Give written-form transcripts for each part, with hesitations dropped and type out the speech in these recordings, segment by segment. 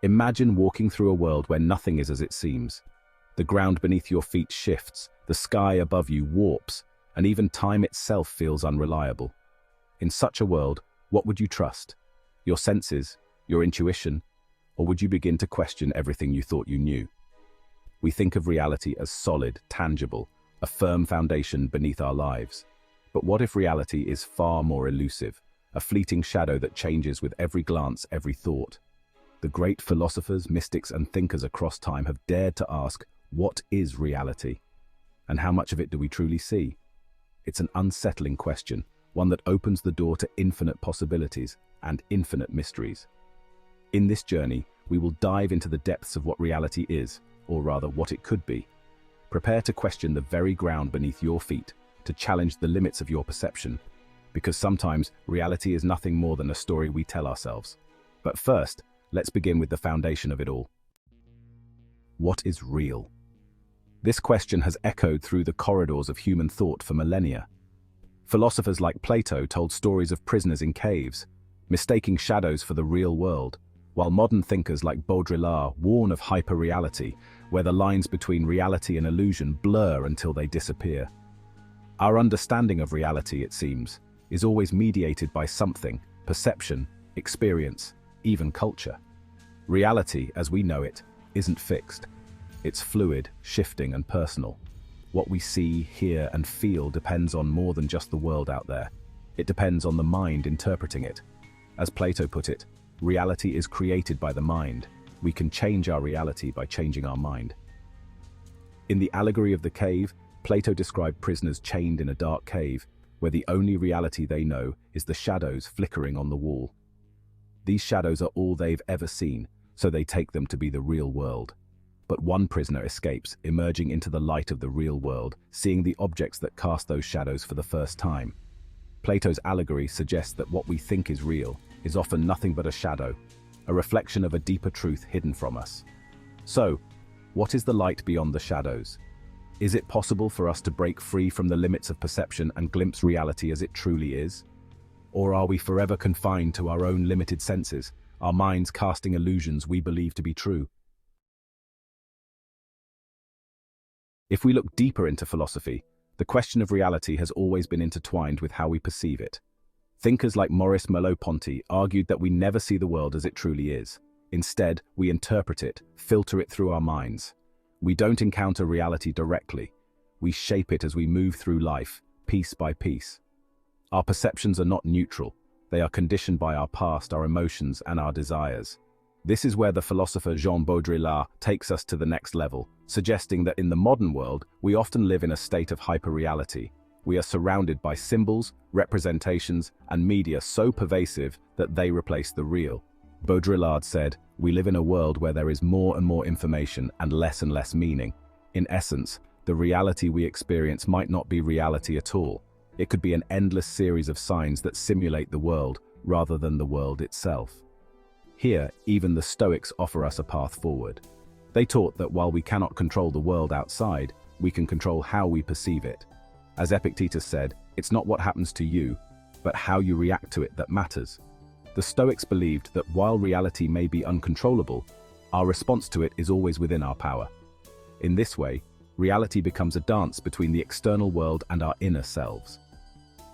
Imagine walking through a world where nothing is as it seems. The ground beneath your feet shifts, the sky above you warps, and even time itself feels unreliable. In such a world, what would you trust? Your senses, your intuition, or would you begin to question everything you thought you knew? We think of reality as solid, tangible, a firm foundation beneath our lives. But what if reality is far more elusive, a fleeting shadow that changes with every glance, every thought? The great philosophers, mystics, and thinkers across time have dared to ask, what is reality? And how much of it do we truly see? It's an unsettling question, one that opens the door to infinite possibilities and infinite mysteries. In this journey, we will dive into the depths of what reality is, or rather what it could be. Prepare to question the very ground beneath your feet, to challenge the limits of your perception, because sometimes reality is nothing more than a story we tell ourselves. But first, let's begin with the foundation of it all. What is real? This question has echoed through the corridors of human thought for millennia. Philosophers like Plato told stories of prisoners in caves, mistaking shadows for the real world, while modern thinkers like Baudrillard warn of hyperreality, where the lines between reality and illusion blur until they disappear. Our understanding of reality, it seems, is always mediated by something: perception, experience, even culture. Reality, as we know it, isn't fixed. It's fluid, shifting, and personal. What we see, hear, and feel depends on more than just the world out there. It depends on the mind interpreting it. As Plato put it, reality is created by the mind. We can change our reality by changing our mind. In the allegory of the cave, Plato described prisoners chained in a dark cave, where the only reality they know is the shadows flickering on the wall. These shadows are all they've ever seen, so they take them to be the real world. But one prisoner escapes, emerging into the light of the real world, seeing the objects that cast those shadows for the first time. Plato's allegory suggests that what we think is real is often nothing but a shadow, a reflection of a deeper truth hidden from us. So, what is the light beyond the shadows? Is it possible for us to break free from the limits of perception and glimpse reality as it truly is? Or are we forever confined to our own limited senses, our minds casting illusions we believe to be true? If we look deeper into philosophy, the question of reality has always been intertwined with how we perceive it. Thinkers like Maurice Merleau-Ponty argued that we never see the world as it truly is. Instead, we interpret it, filter it through our minds. We don't encounter reality directly. We shape it as we move through life, piece by piece. Our perceptions are not neutral. They are conditioned by our past, our emotions, and our desires. This is where the philosopher Jean Baudrillard takes us to the next level, suggesting that in the modern world, we often live in a state of hyperreality. We are surrounded by symbols, representations, and media so pervasive that they replace the real. Baudrillard said, "We live in a world where there is more and more information and less meaning. In essence, the reality we experience might not be reality at all. It could be an endless series of signs that simulate the world rather than the world itself." Here, even the Stoics offer us a path forward. They taught that while we cannot control the world outside, we can control how we perceive it. As Epictetus said, it's not what happens to you, but how you react to it that matters. The Stoics believed that while reality may be uncontrollable, our response to it is always within our power. In this way, reality becomes a dance between the external world and our inner selves.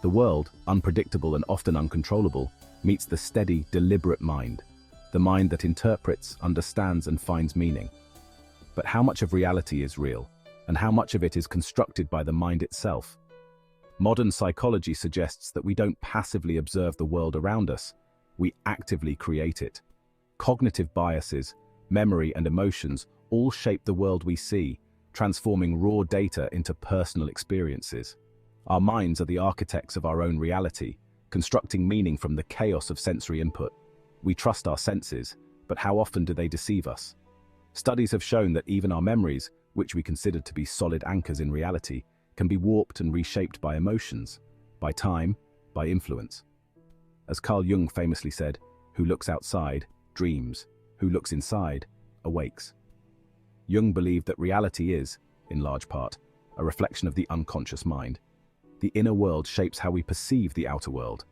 The world, unpredictable and often uncontrollable, meets the steady, deliberate mind, the mind that interprets, understands, and finds meaning. But how much of reality is real, and how much of it is constructed by the mind itself? Modern psychology suggests that we don't passively observe the world around us, we actively create it. Cognitive biases, memory, and emotions all shape the world we see, transforming raw data into personal experiences. Our minds are the architects of our own reality, constructing meaning from the chaos of sensory input. We trust our senses, but how often do they deceive us? Studies have shown that even our memories, which we consider to be solid anchors in reality, can be warped and reshaped by emotions, by time, by influence. As Carl Jung famously said, "Who looks outside, dreams. Who looks inside, awakes." Jung believed that reality is, in large part, a reflection of the unconscious mind. The inner world shapes how we perceive the outer world.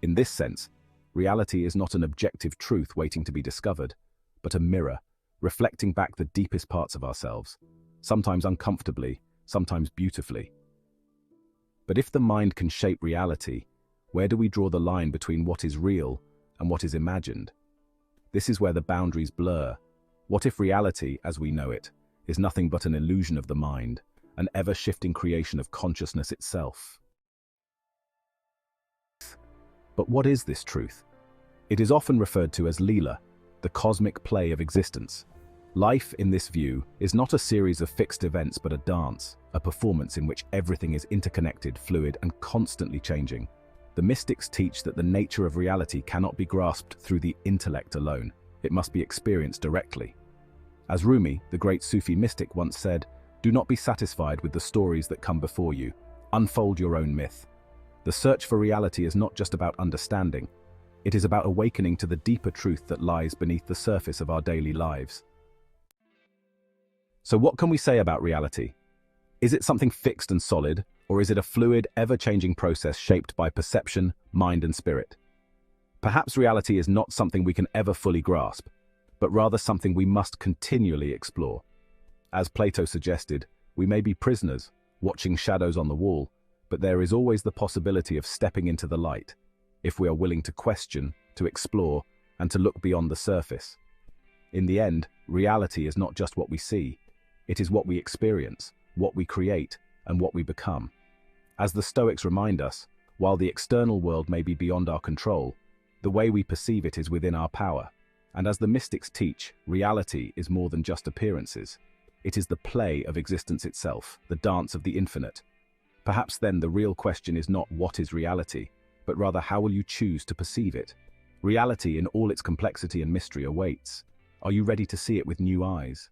In this sense, reality is not an objective truth waiting to be discovered, but a mirror, reflecting back the deepest parts of ourselves, sometimes uncomfortably, sometimes beautifully. But if the mind can shape reality, where do we draw the line between what is real and what is imagined? This is where the boundaries blur. What if reality, as we know it, is nothing but an illusion of the mind, an ever-shifting creation of consciousness itself? But what is this truth? It is often referred to as Leela, the cosmic play of existence. Life, in this view, is not a series of fixed events but a dance, a performance in which everything is interconnected, fluid, and constantly changing. The mystics teach that the nature of reality cannot be grasped through the intellect alone. It must be experienced directly. As Rumi, the great Sufi mystic, once said, "Do not be satisfied with the stories that come before you. Unfold your own myth." The search for reality is not just about understanding. It is about awakening to the deeper truth that lies beneath the surface of our daily lives. So what can we say about reality? Is it something fixed and solid, or is it a fluid, ever-changing process shaped by perception, mind, and spirit? Perhaps reality is not something we can ever fully grasp, but rather something we must continually explore. As Plato suggested, we may be prisoners, watching shadows on the wall, but there is always the possibility of stepping into the light, if we are willing to question, to explore, and to look beyond the surface. In the end, reality is not just what we see. It is what we experience, what we create, and what we become. As the Stoics remind us, while the external world may be beyond our control, the way we perceive it is within our power. And as the mystics teach, reality is more than just appearances. It is the play of existence itself, the dance of the infinite. Perhaps then the real question is not what is reality, but rather how will you choose to perceive it? Reality in all its complexity and mystery awaits. Are you ready to see it with new eyes?